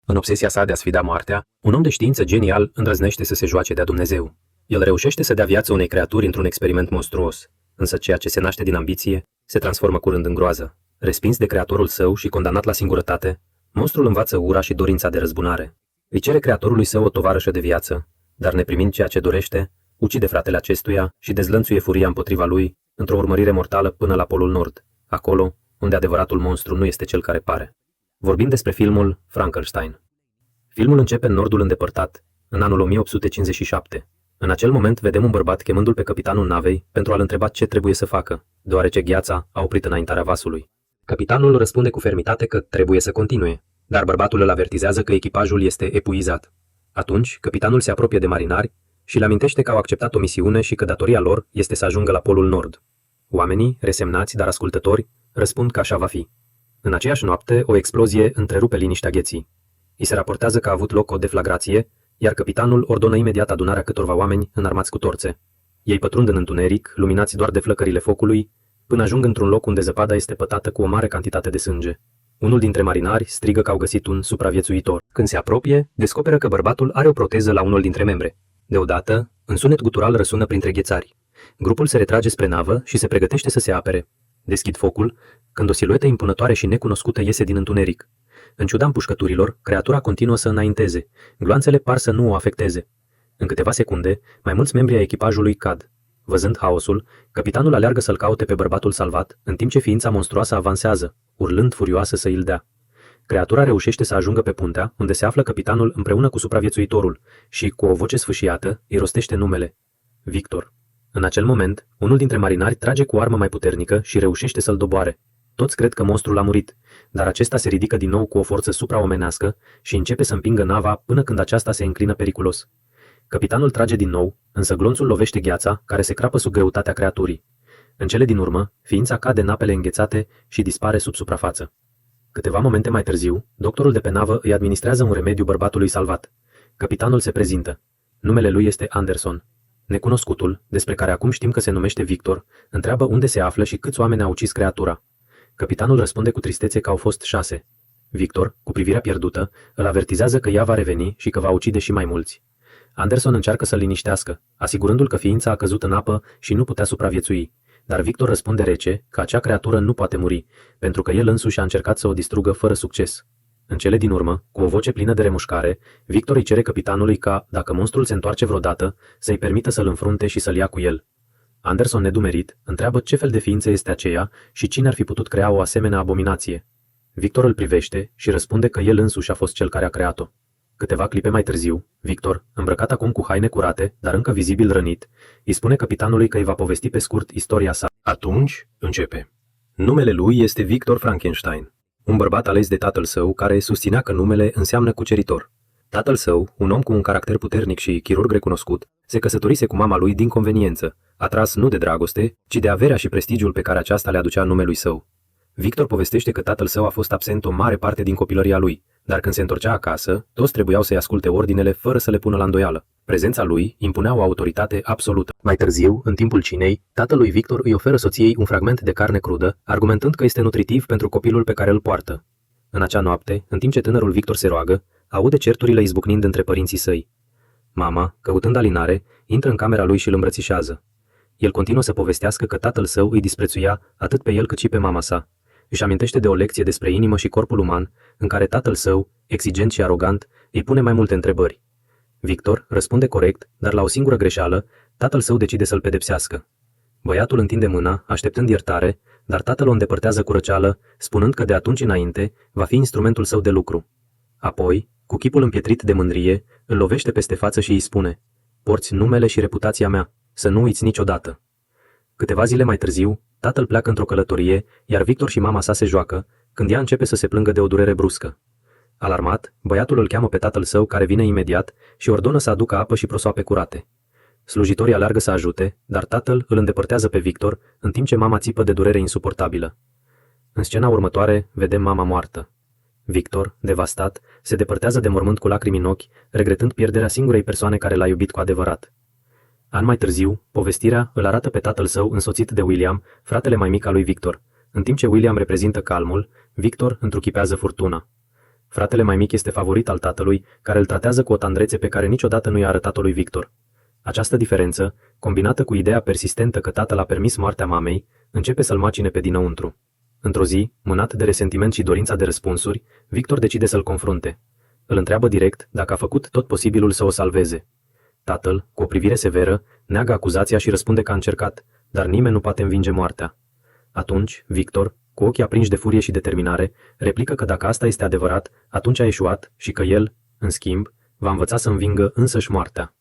În obsesia sa de a sfida moartea, un om de știință genial îndrăznește să se joace de-a Dumnezeu. El reușește să dea viață unei creaturi într-un experiment monstruos, însă ceea ce se naște din ambiție se transformă curând în groază. Respins de creatorul său și condamnat la singurătate, monstrul învață ura și dorința de răzbunare. Îi cere creatorului său o tovarășă de viață, dar neprimind ceea ce dorește, ucide fratele acestuia și dezlănțuie furia împotriva lui într-o urmărire mortală până la Polul Nord, acolo unde adevăratul monstru nu este cel care pare. Vorbim despre filmul Frankenstein. Filmul începe în nordul îndepărtat, în anul 1857. În acel moment vedem un bărbat chemându-l pe capitanul navei pentru a-l întreba ce trebuie să facă, deoarece gheața a oprit înaintarea vasului. Capitanul răspunde cu fermitate că trebuie să continue, dar bărbatul îl avertizează că echipajul este epuizat. Atunci, capitanul se apropie de marinari și le amintește că au acceptat o misiune și că datoria lor este să ajungă la Polul Nord. Oamenii, resemnați, dar ascultători, răspund că așa va fi. În aceeași noapte, o explozie întrerupe liniștea gheții. I se raportează că a avut loc o deflagrație, iar capitanul ordonă imediat adunarea câtorva oameni înarmați cu torțe. Ei pătrund în întuneric, luminați doar de flăcările focului, până ajung într-un loc unde zăpada este pătată cu o mare cantitate de sânge. Unul dintre marinari strigă că au găsit un supraviețuitor. Când se apropie, descoperă că bărbatul are o proteză la unul dintre membre. Deodată, un sunet gutural răsună printre ghețari. Grupul se retrage spre navă și se pregătește să se apere. Deschid focul, când o siluetă impunătoare și necunoscută iese din întuneric. În ciuda împușcăturilor, creatura continuă să înainteze. Gloanțele par să nu o afecteze. În câteva secunde, mai mulți membri ai echipajului cad. Văzând haosul, capitanul aleargă să-l caute pe bărbatul salvat, în timp ce ființa monstruoasă avansează, urlând furioasă să îl dea. Creatura reușește să ajungă pe puntea, unde se află capitanul împreună cu supraviețuitorul, și, cu o voce sfâșiată, îi rostește numele: Victor. În acel moment, unul dintre marinari trage cu o armă mai puternică și reușește să-l doboare. Toți cred că monstrul a murit, dar acesta se ridică din nou cu o forță supraomenească și începe să împingă nava până când aceasta se înclină periculos. Capitanul trage din nou, însă glonțul lovește gheața, care se crapă sub greutatea creaturii. În cele din urmă, ființa cade în apele înghețate și dispare sub suprafață. Câteva momente mai târziu, doctorul de pe navă îi administrează un remediu bărbatului salvat. Capitanul se prezintă. Numele lui este Anderson. Necunoscutul, despre care acum știm că se numește Victor, întreabă unde se află și câți oameni a ucis creatura. Capitanul răspunde cu tristețe că au fost 6. Victor, cu privirea pierdută, îl avertizează că ea va reveni și că va ucide și mai mulți. Anderson încearcă să-l liniștească, asigurându-l că ființa a căzut în apă și nu putea supraviețui, dar Victor răspunde rece că acea creatură nu poate muri, pentru că el însuși a încercat să o distrugă fără succes. În cele din urmă, cu o voce plină de remușcare, Victor îi cere capitanului ca, dacă monstrul se întoarce vreodată, să-i permită să-l înfrunte și să-l ia cu el. Anderson, nedumerit, întreabă ce fel de ființă este aceea și cine ar fi putut crea o asemenea abominație. Victor îl privește și răspunde că el însuși a fost cel care a creat-o. Câteva clipe mai târziu, Victor, îmbrăcat acum cu haine curate, dar încă vizibil rănit, îi spune capitanului că îi va povesti pe scurt istoria sa. Atunci începe. Numele lui este Victor Frankenstein, un bărbat ales de tatăl său care susținea că numele înseamnă cuceritor. Tatăl său, un om cu un caracter puternic și chirurg recunoscut, se căsătorise cu mama lui din conveniență, atras nu de dragoste, ci de averea și prestigiul pe care aceasta le aducea numelui său. Victor povestește că tatăl său a fost absent o mare parte din copilăria lui, dar când se întorcea acasă, toți trebuiau să-i asculte ordinele fără să le pună la îndoială. Prezența lui impunea o autoritate absolută. Mai târziu, în timpul cinei, tatăl lui Victor îi oferă soției un fragment de carne crudă, argumentând că este nutritiv pentru copilul pe care îl poartă. În acea noapte, în timp ce tânărul Victor se roagă, aude certurile izbucnind între părinții săi. Mama, căutând alinare, intră în camera lui și îl îmbrățișează. El continuă să povestească că tatăl său îi disprețuia atât pe el cât și pe mama sa. Își amintește de o lecție despre inimă și corpul uman, în care tatăl său, exigent și arogant, îi pune mai multe întrebări. Victor răspunde corect, dar la o singură greșeală, tatăl său decide să-l pedepsească. Băiatul întinde mâna, așteptând iertare, dar tatăl o îndepărtează cu răceală, spunând că de atunci înainte va fi instrumentul său de lucru. Apoi, cu chipul împietrit de mândrie, îl lovește peste față și îi spune: Porți numele și reputația mea, să nu uiți niciodată. Câteva zile mai târziu, tatăl pleacă într-o călătorie, iar Victor și mama sa se joacă, când ea începe să se plângă de o durere bruscă. Alarmat, băiatul îl cheamă pe tatăl său, care vine imediat și ordonă să aducă apă și prosoape curate. Slujitorii aleargă să ajute, dar tatăl îl îndepărtează pe Victor, în timp ce mama țipă de durere insuportabilă. În scena următoare, vedem mama moartă. Victor, devastat, se depărtează de mormânt cu lacrimi în ochi, regretând pierderea singurei persoane care l-a iubit cu adevărat. An mai târziu, povestirea îl arată pe tatăl său însoțit de William, fratele mai mic al lui Victor. În timp ce William reprezintă calmul, Victor întruchipează furtuna. Fratele mai mic este favorit al tatălui, care îl tratează cu o tandrețe pe care niciodată nu i-a arătat-o lui Victor. Această diferență, combinată cu ideea persistentă că tatăl a permis moartea mamei, începe să-l macine pe dinăuntru. Într-o zi, mânat de resentiment și dorința de răspunsuri, Victor decide să-l confrunte. Îl întreabă direct dacă a făcut tot posibilul să o salveze. Tatăl, cu o privire severă, neagă acuzația și răspunde că a încercat, dar nimeni nu poate învinge moartea. Atunci, Victor, cu ochii aprinși de furie și determinare, replică că dacă asta este adevărat, atunci a eșuat și că el, în schimb, va învăța să învingă însăși moartea.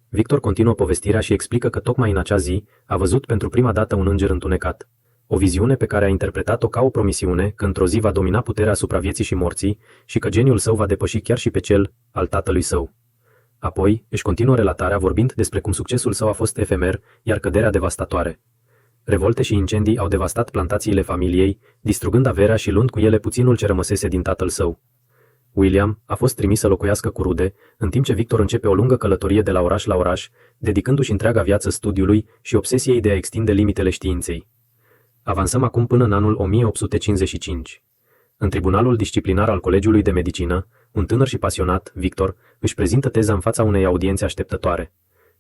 Victor continuă povestirea și explică că tocmai în acea zi a văzut pentru prima dată un înger întunecat. O viziune pe care a interpretat-o ca o promisiune că într-o zi va domina puterea asupra vieții și morții și că geniul său va depăși chiar și pe cel al tatălui său. Apoi își continuă relatarea vorbind despre cum succesul său a fost efemer, iar căderea devastatoare. Revolte și incendii au devastat plantațiile familiei, distrugând averea și luând cu ele puținul ce rămăsese din tatăl său. William a fost trimis să locuiască cu rude, în timp ce Victor începe o lungă călătorie de la oraș la oraș, dedicându-și întreaga viață studiului și obsesiei de a extinde limitele științei. Avansăm acum până în anul 1855. În tribunalul disciplinar al Colegiului de Medicină, un tânăr și pasionat, Victor, își prezintă teza în fața unei audiențe așteptătoare.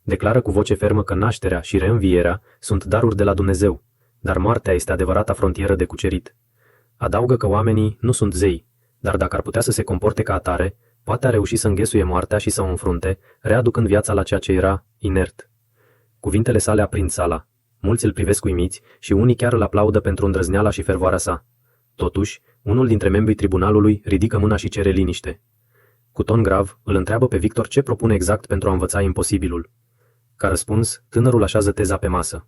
Declară cu voce fermă că nașterea și reînvierea sunt daruri de la Dumnezeu, dar moartea este adevărata frontieră de cucerit. Adaugă că oamenii nu sunt zei, dar dacă ar putea să se comporte ca atare, poate a reuși să înghesuie moartea și să o înfrunte, readucând viața la ceea ce era inert. Cuvintele sale aprind sala. Mulți îl privesc uimiți și unii chiar îl aplaudă pentru îndrăzneala și fervoarea sa. Totuși, unul dintre membrii tribunalului ridică mâna și cere liniște. Cu ton grav, îl întreabă pe Victor ce propune exact pentru a învăța imposibilul. Ca răspuns, tânărul așează teza pe masă.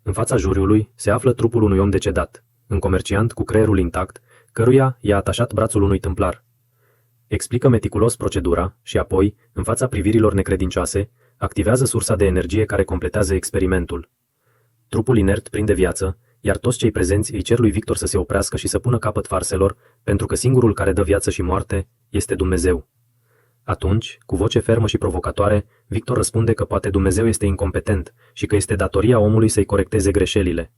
În fața juriului se află trupul unui om decedat, un comerciant cu creierul intact, căruia i-a atașat brațul unui tâmplar. Explică meticulos procedura și apoi, în fața privirilor necredincioase, activează sursa de energie care completează experimentul. Trupul inert prinde viață, iar toți cei prezenți îi cer lui Victor să se oprească și să pună capăt farselor, pentru că singurul care dă viață și moarte este Dumnezeu. Atunci, cu voce fermă și provocatoare, Victor răspunde că poate Dumnezeu este incompetent și că este datoria omului să-i corecteze greșelile.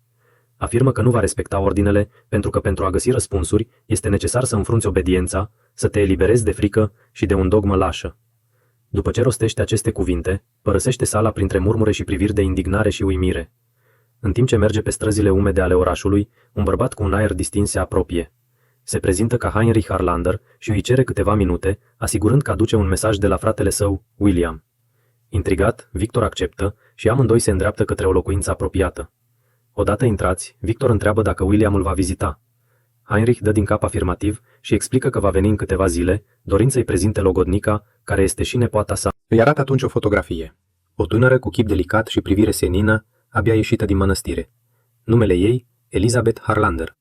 Afirmă că nu va respecta ordinele, pentru că pentru a găsi răspunsuri este necesar să înfrunți obediența, să te eliberezi de frică și de un dogmă lașă. După ce rostește aceste cuvinte, părăsește sala printre murmure și priviri de indignare și uimire. În timp ce merge pe străzile umede ale orașului, un bărbat cu un aer distins se apropie. Se prezintă ca Heinrich Harlander și îi cere câteva minute, asigurând că aduce un mesaj de la fratele său, William. Intrigat, Victor acceptă și amândoi se îndreaptă către o locuință apropiată. Odată intrați, Victor întreabă dacă William îl va vizita. Heinrich dă din cap afirmativ și explică că va veni în câteva zile, dorind să-i prezinte logodnica, care este și nepoata sa. Îi arată atunci o fotografie. O tânără cu chip delicat și privire senină, abia ieșită din mănăstire. Numele ei, Elizabeth Harlander.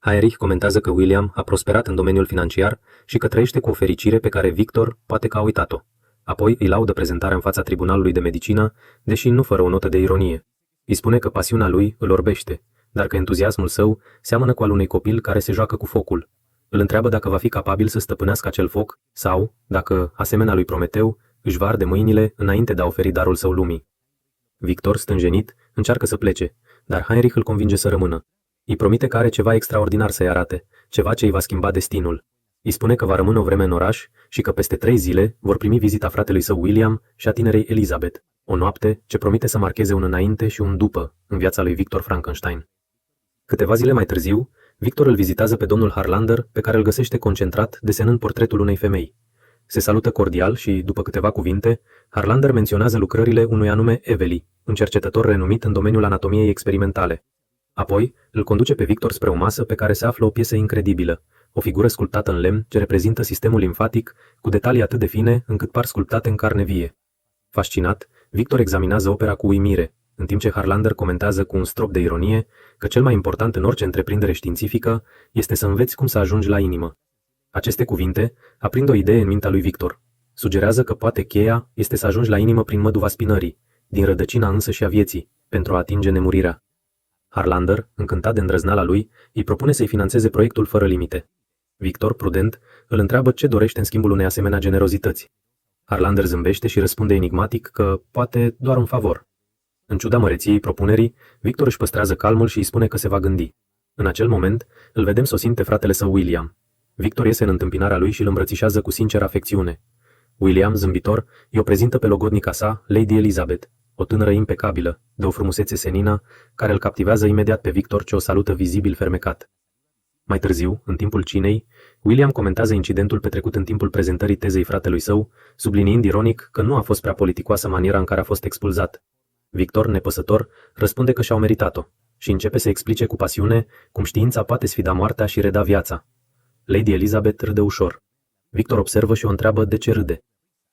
Heinrich comentează că William a prosperat în domeniul financiar și că trăiește cu o fericire pe care Victor poate că a uitat-o. Apoi îi laudă prezentarea în fața tribunalului de medicină, deși nu fără o notă de ironie. Îi spune că pasiunea lui îl orbește, dar că entuziasmul său seamănă cu al unui copil care se joacă cu focul. Îl întreabă dacă va fi capabil să stăpânească acel foc sau, dacă, asemenea lui Prometeu, își va arde mâinile înainte de a oferi darul său lumii. Victor, stânjenit, încearcă să plece, dar Heinrich îl convinge să rămână. Îi promite că are ceva extraordinar să-i arate, ceva ce îi va schimba destinul. Îi spune că va rămâne o vreme în oraș și că peste 3 zile vor primi vizita fratelui său William și a tinerei Elizabeth, o noapte ce promite să marcheze un înainte și un după în viața lui Victor Frankenstein. Câteva zile mai târziu, Victor îl vizitează pe domnul Harlander, pe care îl găsește concentrat desenând portretul unei femei. Se salută cordial și, după câteva cuvinte, Harlander menționează lucrările unui anume Evely, un cercetător renumit în domeniul anatomiei experimentale. Apoi, îl conduce pe Victor spre o masă pe care se află o piesă incredibilă, o figură sculptată în lemn ce reprezintă sistemul limfatic cu detalii atât de fine încât par sculptate în carne vie. Fascinat, Victor examinează opera cu uimire, în timp ce Harlander comentează cu un strop de ironie că cel mai important în orice întreprindere științifică este să înveți cum să ajungi la inimă. Aceste cuvinte aprind o idee în mintea lui Victor. Sugerează că poate cheia este să ajungi la inimă prin măduva spinării, din rădăcina însă și a vieții, pentru a atinge nemurirea. Harlander, încântat de îndrăzneala lui, îi propune să-i finanțeze proiectul fără limite. Victor, prudent, îl întreabă ce dorește în schimbul unei asemenea generozități. Harlander zâmbește și răspunde enigmatic că poate doar un favor. În ciuda măreției propunerii, Victor își păstrează calmul și îi spune că se va gândi. În acel moment, îl vedem sosind pe fratele său William. Victor iese în întâmpinarea lui și îl îmbrățișează cu sinceră afecțiune. William, zâmbitor, i-o prezintă pe logodnica sa, Lady Elizabeth, o tânără impecabilă, de o frumusețe senină, care îl captivează imediat pe Victor, ce o salută vizibil fermecat. Mai târziu, în timpul cinei, William comentează incidentul petrecut în timpul prezentării tezei fratelui său, subliniind ironic că nu a fost prea politicoasă maniera în care a fost expulzat. Victor, nepăsător, răspunde că și-au meritat-o și începe să explice cu pasiune cum știința poate sfida moartea și reda viața. Lady Elizabeth râde ușor. Victor observă și o întreabă de ce râde.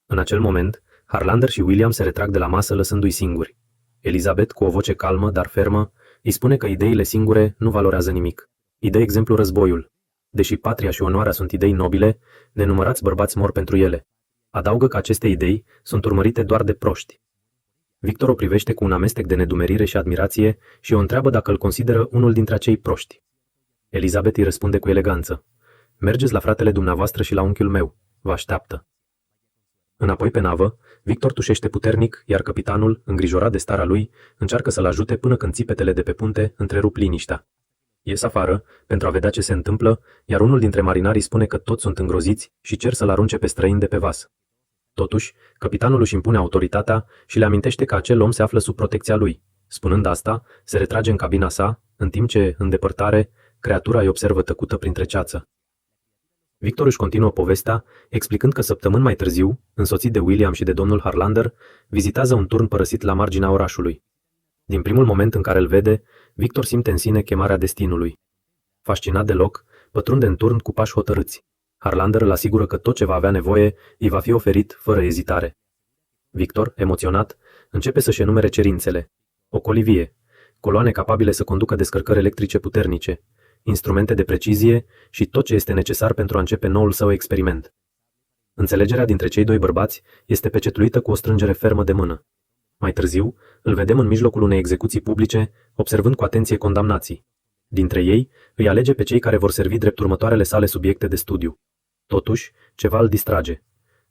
În acel moment, Harlander și William se retrag de la masă lăsându-i singuri. Elizabeth, cu o voce calmă, dar fermă, îi spune că ideile singure nu valorează nimic. Îi dă exemplu războiul. Deși patria și onoarea sunt idei nobile, nenumărați bărbați mor pentru ele. Adaugă că aceste idei sunt urmărite doar de proști. Victor o privește cu un amestec de nedumerire și admirație și o întreabă dacă îl consideră unul dintre acei proști. Elizabeth îi răspunde cu eleganță. Mergeți la fratele dumneavoastră și la unchiul meu. Vă așteaptă. Înapoi pe navă, Victor tușește puternic, iar capitanul, îngrijorat de starea lui, încearcă să-l ajute până când țipetele de pe punte întrerup liniștea. Ies afară, pentru a vedea ce se întâmplă, iar unul dintre marinari îi spune că toți sunt îngroziți și cer să-l arunce pe străin de pe vas. Totuși, capitanul își impune autoritatea și le amintește că acel om se află sub protecția lui. Spunând asta, se retrage în cabina sa, în timp ce, în depărtare, creatura îi observă tăcută printre ceață. Victor își continuă povestea, explicând că săptămâni mai târziu, însoțit de William și de domnul Harlander, vizitează un turn părăsit la marginea orașului. Din primul moment în care îl vede, Victor simte în sine chemarea destinului. Fascinat de loc, pătrunde în turn cu pași hotărâți. Harlander îl asigură că tot ce va avea nevoie îi va fi oferit fără ezitare. Victor, emoționat, începe să-și enumere cerințele. O colivie, coloane capabile să conducă descărcări electrice puternice, instrumente de precizie și tot ce este necesar pentru a începe noul său experiment. Înțelegerea dintre cei doi bărbați este pecetluită cu o strângere fermă de mână. Mai târziu, îl vedem în mijlocul unei execuții publice, observând cu atenție condamnații. Dintre ei, îi alege pe cei care vor servi drept următoarele sale subiecte de studiu. Totuși, ceva îl distrage.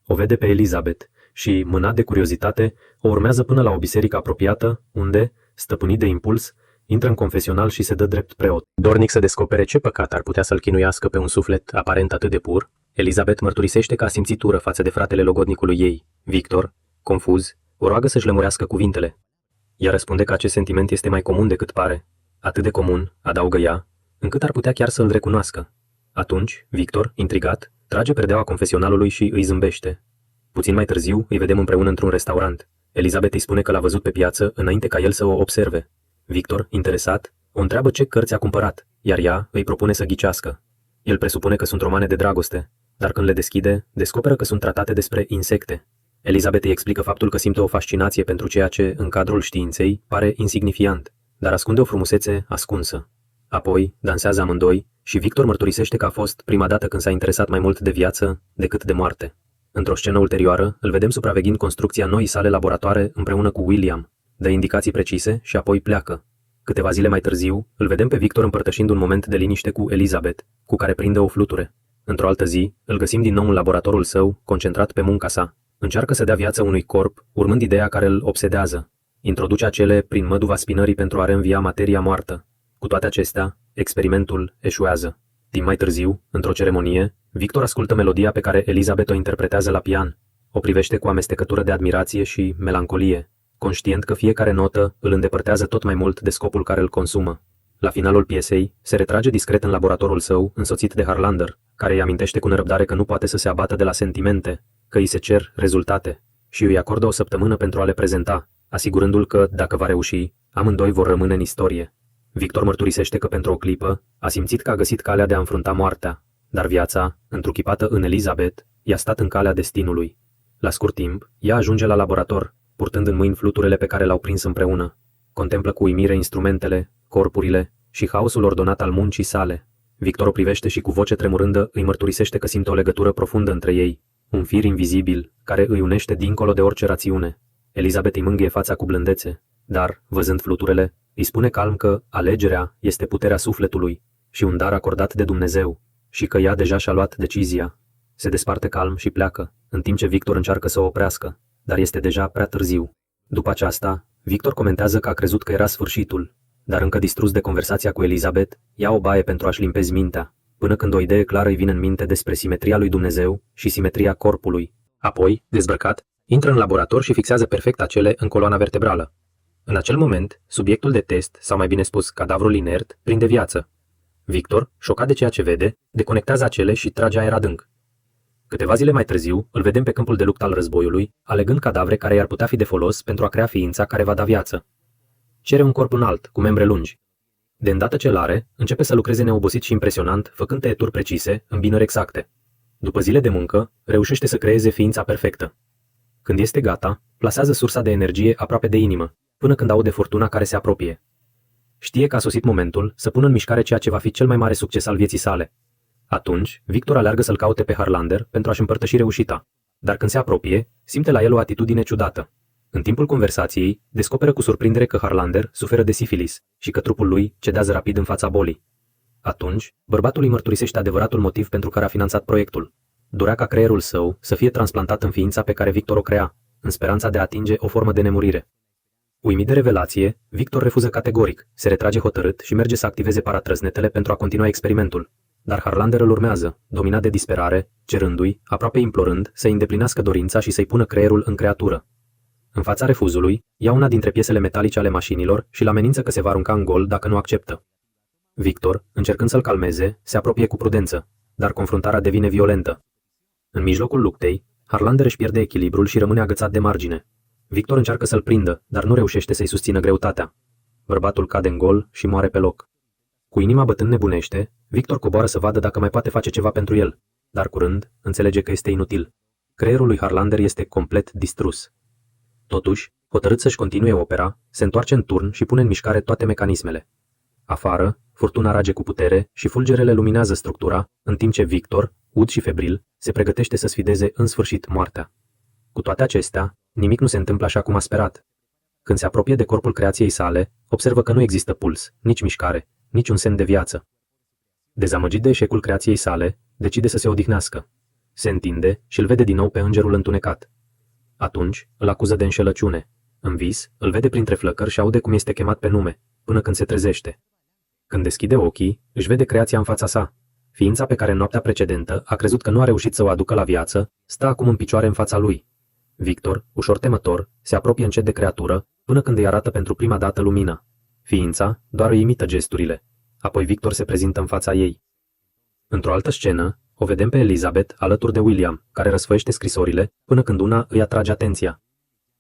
O vede pe Elizabeth și, mânat de curiozitate, o urmează până la o biserică apropiată, unde, stăpânit de impuls, intră în confesional și se dă drept preot. Dornic să descopere ce păcat ar putea să-l chinuiască pe un suflet aparent atât de pur, Elizabeth mărturisește că a simțit ură față de fratele logodnicului ei, Victor, confuz, o roagă să-și lămurească cuvintele. Ea răspunde că acest sentiment este mai comun decât pare, atât de comun, adaugă ea, încât ar putea chiar să-l recunoască. Atunci, Victor, intrigat, trage perdeaua confesionalului și îi zâmbește. Puțin mai târziu, îi vedem împreună într-un restaurant. Elizabeth îi spune că l-a văzut pe piață înainte ca el să o observe. Victor, interesat, o întreabă ce cărți a cumpărat, iar ea îi propune să ghicească. El presupune că sunt romane de dragoste, dar când le deschide, descoperă că sunt tratate despre insecte. Elizabeth îi explică faptul că simte o fascinație pentru ceea ce, în cadrul științei, pare insignifiant, dar ascunde o frumusețe ascunsă. Apoi, dansează amândoi și Victor mărturisește că a fost prima dată când s-a interesat mai mult de viață decât de moarte. Într-o scenă ulterioară, îl vedem supraveghind construcția noii sale laboratoare împreună cu William. Dă indicații precise și apoi pleacă. Câteva zile mai târziu, îl vedem pe Victor împărtășind un moment de liniște cu Elizabeth, cu care prinde o fluture. Într-o altă zi, îl găsim din nou în laboratorul său, concentrat pe munca sa. Încearcă să dea viață unui corp, urmând ideea care îl obsedează. Introduce acele prin măduva spinării pentru a reînvia materia moartă. Cu toate acestea, experimentul eșuează. Timp mai târziu, într-o ceremonie, Victor ascultă melodia pe care Elizabeth o interpretează la pian. O privește cu amestecătură de admirație și melancolie, conștient că fiecare notă îl îndepărtează tot mai mult de scopul care îl consumă. La finalul piesei, se retrage discret în laboratorul său, însoțit de Harlander, care îi amintește cu nerăbdare că nu poate să se abată de la sentimente, că îi se cer rezultate, și îi acordă o săptămână pentru a le prezenta, asigurându-l că, dacă va reuși, amândoi vor rămâne în istorie. Victor mărturisește că pentru o clipă a simțit că a găsit calea de a înfrunta moartea, dar viața, întruchipată în Elizabeth, i-a stat în calea destinului. La scurt timp, ea ajunge la laborator, purtând în mâini fluturele pe care l-au prins împreună. Contemplă cu uimire instrumentele, corpurile și haosul ordonat al muncii sale. Victor o privește și cu voce tremurândă îi mărturisește că simte o legătură profundă între ei, un fir invizibil care îi unește dincolo de orice rațiune. Elizabeth îi mângâie fața cu blândețe, dar, văzând fluturele, îi spune calm că alegerea este puterea sufletului și un dar acordat de Dumnezeu, și că ea deja și-a luat decizia. Se desparte calm și pleacă, în timp ce Victor încearcă să o oprească, dar este deja prea târziu. După aceasta, Victor comentează că a crezut că era sfârșitul, dar încă distrus de conversația cu Elizabeth, ia o baie pentru a-și limpezi mintea. până când o idee clară îi vine în minte despre simetria lui Dumnezeu și simetria corpului. Apoi, dezbrăcat, intră în laborator și fixează perfect acele în coloana vertebrală. În acel moment, subiectul de test, sau mai bine spus, cadavrul inert, prinde viață. Victor, șocat de ceea ce vede, deconectează acele și trage aer adânc. Câteva zile mai târziu, îl vedem pe câmpul de luptă al războiului, alegând cadavre care i-ar putea fi de folos pentru a crea ființa care va da viață. Cere un corp înalt, cu membre lungi. De îndată ce l-are, începe să lucreze neobosit și impresionant, făcând tăieturi precise, îmbinări exacte. După zile de muncă, reușește să creeze ființa perfectă. Când este gata, plasează sursa de energie aproape de inimă, până când aude furtuna care se apropie. Știe că a sosit momentul să pună în mișcare ceea ce va fi cel mai mare succes al vieții sale. Atunci, Victor aleargă să-l caute pe Harlander pentru a-și împărtăși reușita, dar când se apropie, simte la el o atitudine ciudată. În timpul conversației, descoperă cu surprindere că Harlander suferă de sifilis și că trupul lui cedează rapid în fața bolii. Atunci, bărbatul îi mărturisește adevăratul motiv pentru care a finanțat proiectul. Dorea ca creierul său să fie transplantat în ființa pe care Victor o crea, în speranța de a atinge o formă de nemurire. Uimit de revelație, Victor refuză categoric, se retrage hotărât și merge să activeze paratrăznetele pentru a continua experimentul. Dar Harlander îl urmează, dominat de disperare, cerându-i, aproape implorând, să-i îndeplinească dorința și să-i pună creierul în creatură. În fața refuzului, ia una dintre piesele metalice ale mașinilor și-l amenință că se va arunca în gol dacă nu acceptă. Victor, încercând să-l calmeze, se apropie cu prudență, dar confruntarea devine violentă. În mijlocul luptei, Harlander își pierde echilibrul și rămâne agățat de margine. Victor încearcă să-l prindă, dar nu reușește să-i susțină greutatea. Bărbatul cade în gol și moare pe loc. Cu inima bătând nebunește, Victor coboară să vadă dacă mai poate face ceva pentru el, dar curând înțelege că este inutil. Creierul lui Harlander este complet distrus. Totuși, hotărât să-și continue opera, se întoarce în turn și pune în mișcare toate mecanismele. Afară, furtuna rage cu putere și fulgerele luminează structura, în timp ce Victor, ud și febril, se pregătește să sfideze în sfârșit moartea. Cu toate acestea, nimic nu se întâmplă așa cum a sperat. Când se apropie de corpul creației sale, observă că nu există puls, nici mișcare, nici un semn de viață. Dezamăgit de eșecul creației sale, decide să se odihnească. Se întinde și îl vede din nou pe îngerul întunecat. Atunci îl acuză de înșelăciune. În vis, îl vede printre flăcări și aude cum este chemat pe nume, până când se trezește. Când deschide ochii, își vede creația în fața sa. Ființa pe care în noaptea precedentă a crezut că nu a reușit să o aducă la viață, stă acum în picioare în fața lui. Victor, ușor temător, se apropie încet de creatură, până când îi arată pentru prima dată lumina. Ființa doar îi imită gesturile. Apoi Victor se prezintă în fața ei. Într-o altă scenă, o vedem pe Elizabeth alături de William, care răsfăiește scrisorile, până când una îi atrage atenția.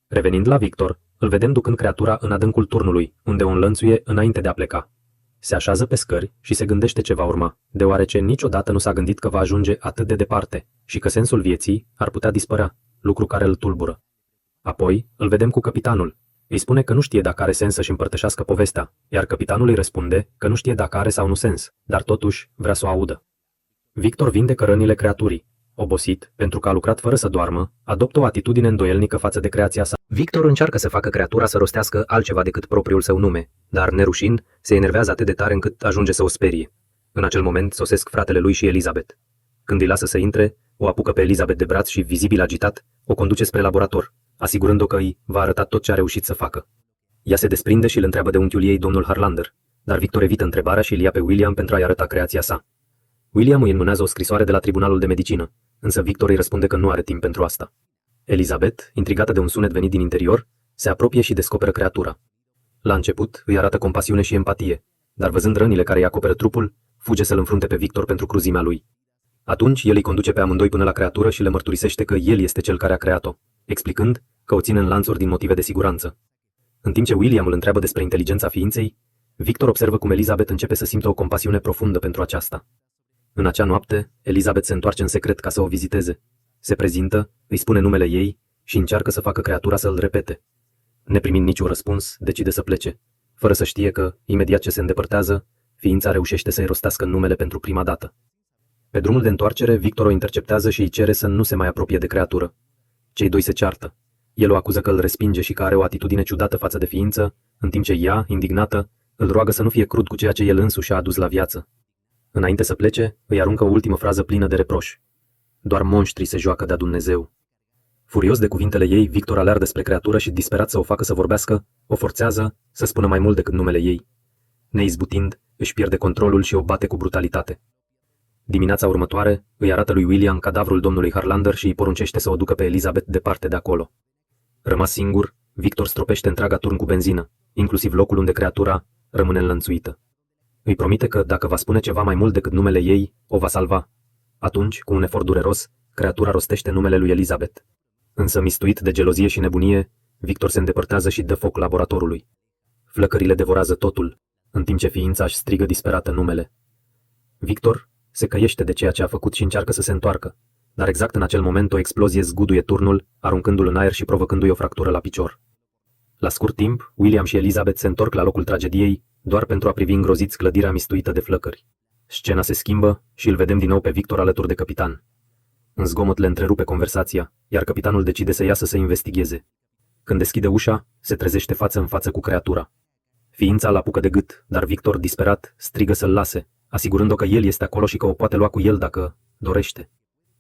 Revenind la Victor, îl vedem ducând creatura în adâncul turnului, unde o înlănțuie înainte de a pleca. Se așează pe scări și se gândește ce va urma, deoarece niciodată nu s-a gândit că va ajunge atât de departe și că sensul vieții ar putea dispărea, lucru care îl tulbură. Apoi îl vedem cu capitanul. Îi spune că nu știe dacă are sens să-și împărtășească povestea, iar capitanul îi răspunde că nu știe dacă are sau nu sens, dar totuși vrea să o audă. Victor vindecă rănile creaturii. Obosit, pentru că a lucrat fără să doarmă, adoptă o atitudine îndoielnică față de creația sa. Victor încearcă să facă creatura să rostească altceva decât propriul său nume, dar, nerușind, se enervează atât de tare încât ajunge să o sperie. În acel moment sosesc fratele lui și Elizabeth. Când îi lasă să intre, o apucă pe Elizabeth de braț și, vizibil agitat, o conduce spre laborator, asigurând-o că îi va arăta tot ce a reușit să facă. Ea se desprinde și îl întreabă de unchiul ei, domnul Harlander, dar Victor evită întrebarea și îl ia pe William pentru a-i arăta creația sa. William îi înmânează o scrisoare de la Tribunalul de Medicină, însă Victor îi răspunde că nu are timp pentru asta. Elizabeth, intrigată de un sunet venit din interior, se apropie și descoperă creatura. La început îi arată compasiune și empatie, dar văzând rănile care îi acoperă trupul, fuge să-l înfrunte pe Victor pentru cruzimea lui. Atunci el îi conduce pe amândoi până la creatură și le mărturisește că el este cel care a creat-o, explicând că o ține în lanțuri din motive de siguranță. În timp ce William îl întreabă despre inteligența ființei, Victor observă cum Elizabeth începe să simtă o compasiune profundă pentru aceasta. În acea noapte, Elizabeth se întoarce în secret ca să o viziteze. Se prezintă, îi spune numele ei și încearcă să facă creatura să îl repete. Neprimind niciun răspuns, decide să plece, fără să știe că, imediat ce se îndepărtează, ființa reușește să-i rostească numele pentru prima dată. Pe drumul de întoarcere, Victor o interceptează și îi cere să nu se mai apropie de creatură. Cei doi se ceartă. El o acuză că îl respinge și că are o atitudine ciudată față de ființă, în timp ce ea, indignată, îl roagă să nu fie crud cu ceea ce el însuși a adus la viață. Înainte să plece, îi aruncă o ultimă frază plină de reproș. Doar monștrii se joacă de-a Dumnezeu. Furios de cuvintele ei, Victor aleargă spre creatură și, disperat să o facă să vorbească, o forțează să spună mai mult decât numele ei. Neizbutind, își pierde controlul și o bate cu brutalitate. Dimineața următoare îi arată lui William cadavrul domnului Harlander și îi poruncește să o ducă pe Elizabeth departe de acolo. Rămas singur, Victor stropește întreaga turn cu benzină, inclusiv locul unde creatura rămâne înlănțuită. Îi promite că, dacă va spune ceva mai mult decât numele ei, o va salva. Atunci, cu un efort dureros, creatura rostește numele lui Elizabeth. Însă, mistuit de gelozie și nebunie, Victor se îndepărtează și dă foc laboratorului. Flăcările devorează totul, în timp ce ființa își strigă disperată numele. Victor se căiește de ceea ce a făcut și încearcă să se întoarcă, dar exact în acel moment o explozie zguduie turnul, aruncându-l în aer și provocându-i o fractură la picior. La scurt timp, William și Elizabeth se întorc la locul tragediei, doar pentru a privi îngroziți clădirea mistuită de flăcări. Scena se schimbă și îl vedem din nou pe Victor alături de capitan. În zgomot le întrerupe conversația, iar capitanul decide să iasă să investigheze. Când deschide ușa, se trezește față în față cu creatura. Ființa îl apucă de gât, dar Victor, disperat, strigă să-l lase, asigurându-o că el este acolo și că o poate lua cu el dacă dorește.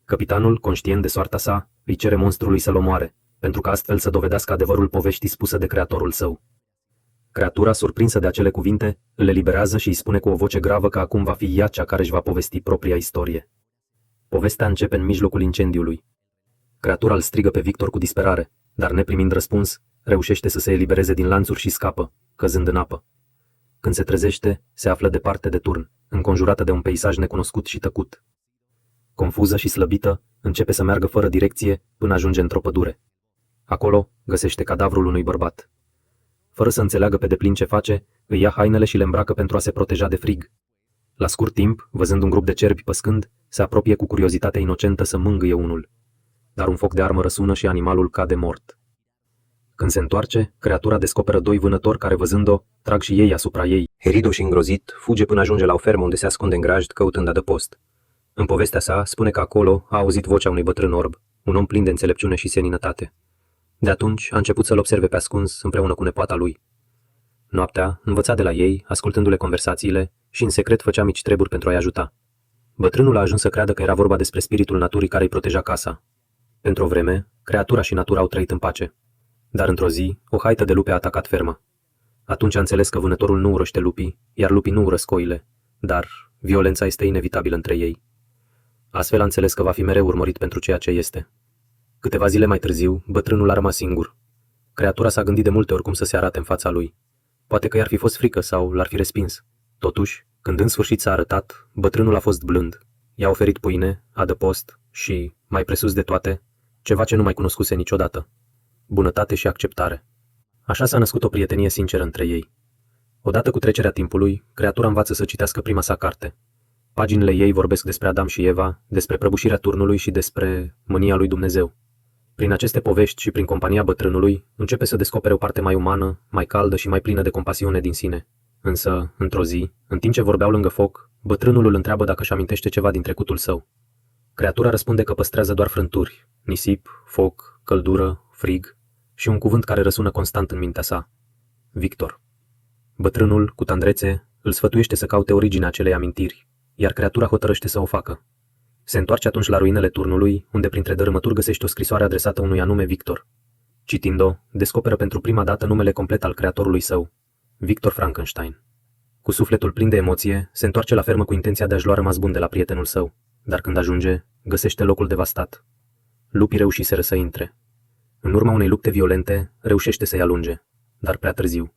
Capitanul, conștient de soarta sa, îi cere monstrului să-l omoare, pentru că astfel să dovedească adevărul poveștii spusă de creatorul său. Creatura, surprinsă de acele cuvinte, îl eliberează și îi spune cu o voce gravă că acum va fi ea cea care își va povesti propria istorie. Povestea începe în mijlocul incendiului. Creatura îl strigă pe Victor cu disperare, dar neprimind răspuns, reușește să se elibereze din lanțuri și scapă, căzând în apă. Când se trezește, se află departe de turn, înconjurată de un peisaj necunoscut și tăcut. Confuză și slăbită, începe să meargă fără direcție până ajunge într-o pădure. Acolo găsește cadavrul unui bărbat. Fără să înțeleagă pe deplin ce face, îi ia hainele și le îmbracă pentru a se proteja de frig. La scurt timp, văzând un grup de cerbi păscând, se apropie cu curiozitate inocentă să mângâie unul. Dar un foc de armă răsună și animalul cade mort. Când se întoarce, creatura descoperă doi vânători care, văzând-o, trag și ei asupra ei. Herido și îngrozit, fuge până ajunge la o fermă unde se ascunde în grajd, căutând adăpost. În povestea sa, spune că acolo a auzit vocea unui bătrân orb, un om plin de înțelepciune și seninătate. De atunci a început să-l observe pe ascuns împreună cu nepoata lui. Noaptea învăța de la ei, ascultându-le conversațiile, și în secret făcea mici treburi pentru a-i ajuta. Bătrânul a ajuns să creadă că era vorba despre spiritul naturii care îi proteja casa. Pentru o vreme, creatura și natura au trăit în pace. Dar într-o zi, o haită de lupi a atacat ferma. Atunci a înțeles că vânătorul nu urăște lupii, iar lupii nu urăsc oile, dar violența este inevitabilă între ei. Astfel a înțeles că va fi mereu urmărit pentru ceea ce este. Câteva zile mai târziu, bătrânul a rămas singur. Creatura s-a gândit de multe ori cum să se arate în fața lui. Poate că i-ar fi fost frică sau l-ar fi respins. Totuși, când în sfârșit s-a arătat, bătrânul a fost blând. I-a oferit pâine, adăpost și, mai presus de toate, ceva ce nu mai cunoscuse niciodată: bunătate și acceptare. Așa s-a născut o prietenie sinceră între ei. Odată cu trecerea timpului, creatura învață să citească prima sa carte. Paginile ei vorbesc despre Adam și Eva, despre prăbușirea turnului și despre mânia lui Dumnezeu. Prin aceste povești și prin compania bătrânului, începe să descopere o parte mai umană, mai caldă și mai plină de compasiune din sine. Însă, într-o zi, în timp ce vorbeau lângă foc, bătrânul îl întreabă dacă își amintește ceva din trecutul său. Creatura răspunde că păstrează doar frânturi, nisip, foc, căldură, frig și un cuvânt care răsună constant în mintea sa: Victor. Bătrânul, cu tandrețe, îl sfătuiește să caute originea acelei amintiri, iar creatura hotărăște să o facă. Se întoarce atunci la ruinele turnului, unde printre dărâmături găsește o scrisoare adresată unui anume Victor. Citind-o, descoperă pentru prima dată numele complet al creatorului său: Victor Frankenstein. Cu sufletul plin de emoție, se întoarce la fermă cu intenția de a-și lua rămas bun de la prietenul său, dar când ajunge, găsește locul devastat. Lupii reușiseră să intre. În urma unei lupte violente, reușește să-i alunge, dar prea târziu.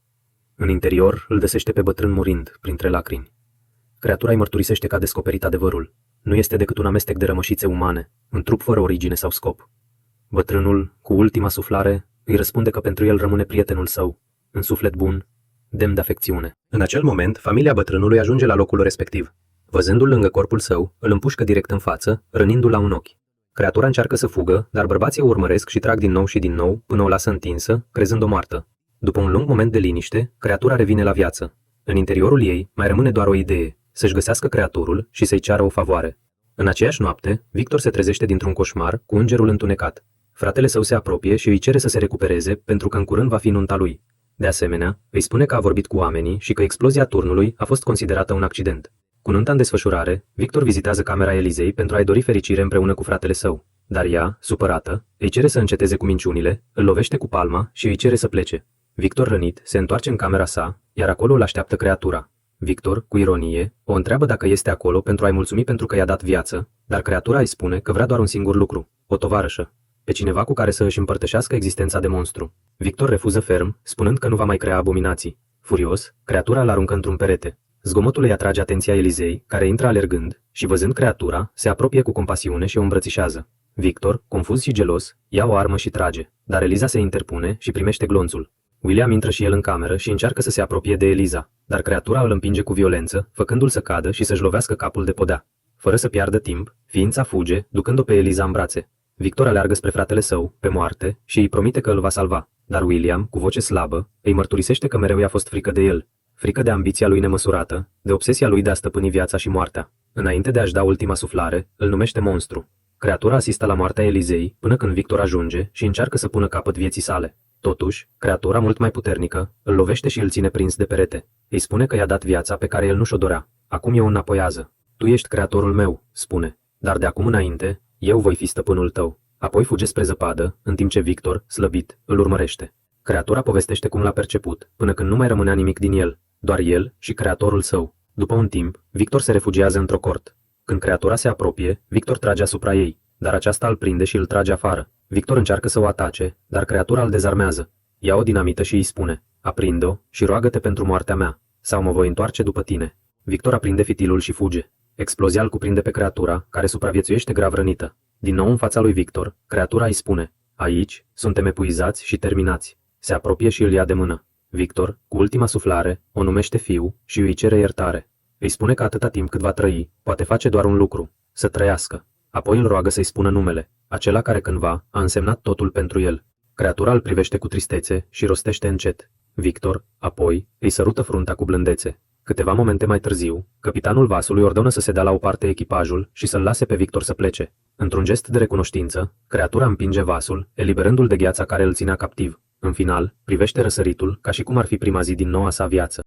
În interior, îl găsește pe bătrân murind, printre lacrimi. Creatura îi mărturisește că a descoperit adevărul. Nu este decât un amestec de rămășițe umane, un trup fără origine sau scop. Bătrânul, cu ultima suflare, îi răspunde că pentru el rămâne prietenul său, un suflet bun, demn de afecțiune. În acel moment, familia bătrânului ajunge la locul respectiv. Văzându-l lângă corpul său, îl împușcă direct în față, rănindu-l la un ochi. Creatura încearcă să fugă, dar bărbații o urmăresc și trag din nou și din nou, până o lasă întinsă, crezând-o moartă. După un lung moment de liniște, creatura revine la viață. În interiorul ei mai rămâne doar o idee: să-și găsească creatorul și să-i ceară o favoare. În aceeași noapte, Victor se trezește dintr-un coșmar cu îngerul întunecat. Fratele său se apropie și îi cere să se recupereze, pentru că în curând va fi nunta lui. De asemenea, îi spune că a vorbit cu oamenii și că explozia turnului a fost considerată un accident. Cu nunta în desfășurare, Victor vizitează camera Elizei pentru a-i dori fericire împreună cu fratele său. Dar ea, supărată, îi cere să înceteze cu minciunile, îl lovește cu palma și îi cere să plece. Victor, rănit, se întoarce în camera sa, iar acolo îl așteaptă creatura. Victor, cu ironie, o întreabă dacă este acolo pentru a-i mulțumi pentru că i-a dat viață, dar creatura îi spune că vrea doar un singur lucru, o tovarășă, pe cineva cu care să își împărtășească existența de monstru. Victor refuză ferm, spunând că nu va mai crea abominații. Furios, creatura îl aruncă într-un perete. Zgomotul îi atrage atenția Elizei, care intră alergând, și văzând creatura, se apropie cu compasiune și o îmbrățișează. Victor, confuz și gelos, ia o armă și trage, dar Eliza se interpune și primește glonțul. William intră și el în cameră și încearcă să se apropie de Eliza, dar creatura îl împinge cu violență, făcându-l să cadă și să-și lovească capul de podea. Fără să piardă timp, ființa fuge, ducând-o pe Eliza în brațe. Victor aleargă spre fratele său, pe moarte, și îi promite că îl va salva, dar William, cu voce slabă, îi mărturisește că mereu i-a fost frică de el, frică de ambiția lui nemăsurată, de obsesia lui de a stăpâni viața și moartea. Înainte de a-și da ultima suflare, îl numește monstru. Creatura asistă la moartea Elizei, până când Victor ajunge și încearcă să pună capăt vieții sale. Totuși, creatura mult mai puternică, îl lovește și îl ține prins de perete. Îi spune că i-a dat viața pe care el nu și-o dorea. Acum e o înapoiază. Tu ești creatorul meu, spune, dar de acum înainte, eu voi fi stăpânul tău. Apoi fuge spre zăpadă, în timp ce Victor, slăbit, îl urmărește. Creatura povestește cum l-a perceput, până când nu mai rămânea nimic din el, doar el și creatorul său. După un timp, Victor se refugiază într-o cort. Când creatura se apropie, Victor trage asupra ei, dar aceasta îl prinde și îl trage afară. Victor încearcă să o atace, dar creatura îl dezarmează. Ia o dinamită și îi spune: aprinde-o și roagă-te pentru moartea mea, sau mă voi întoarce după tine. Victor aprinde fitilul și fuge. Explozia îl cuprinde pe creatura, care supraviețuiește grav rănită. Din nou în fața lui Victor, creatura îi spune: aici, suntem epuizați și terminați. Se apropie și îl ia de mână. Victor, cu ultima suflare, o numește fiu și îi cere iertare. Îi spune că atâta timp cât va trăi, poate face doar un lucru: să trăiască. Apoi îl roagă să-i spună numele, acela care cândva a însemnat totul pentru el. Creatura îl privește cu tristețe și rostește încet: Victor, apoi îi sărută fruntea cu blândețe. Câteva momente mai târziu, capitanul vasului ordonă să se dea la o parte echipajul și să-l lase pe Victor să plece. Într-un gest de recunoștință, creatura împinge vasul, eliberându-l de gheața care îl ținea captiv. În final, privește răsăritul ca și cum ar fi prima zi din noua sa viață.